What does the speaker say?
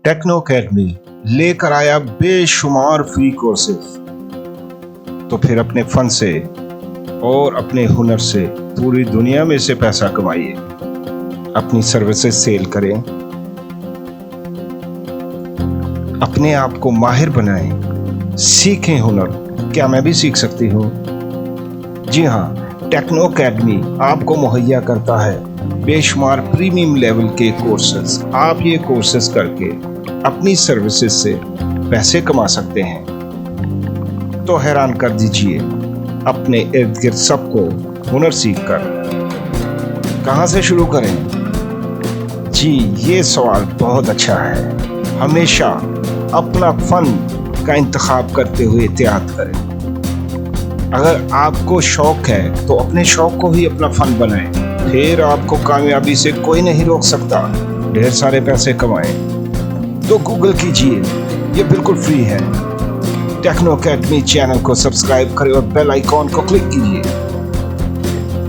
Techno academy लेकर आया बेशुमार फ्री कोर्सेज। तो फिर अपने फन से और अपने हुनर से पूरी दुनिया में से पैसा कमाइए, अपनी सर्विसेज सेल करें, अपने आप को माहिर बनाएं, सीखें हुनर। क्या मैं भी सीख सकती हूँ? जी हाँ, टेक्नो अकेडमी आपको मुहैया करता है बेशुमार प्रीमियम लेवल के कोर्सेज। आप ये कोर्सेज करके अपनी सर्विसेज से पैसे कमा सकते हैं। तो हैरान कर दीजिए अपने इर्द गिर्द सबको हुनर सीख कर। कहाँ से शुरू करें? जी, ये सवाल बहुत अच्छा है। हमेशा अपना फन का इंतखाब करते हुए एहतियात करें। अगर आपको शौक है तो अपने शौक को ही अपना फन बनाएं, फिर आपको कामयाबी से कोई नहीं रोक सकता। ढेर सारे पैसे कमाएं तो गूगल कीजिए, ये बिल्कुल फ्री है। टेक्नो अकेडमी चैनल को सब्सक्राइब करें और बेल आइकॉन को क्लिक कीजिए।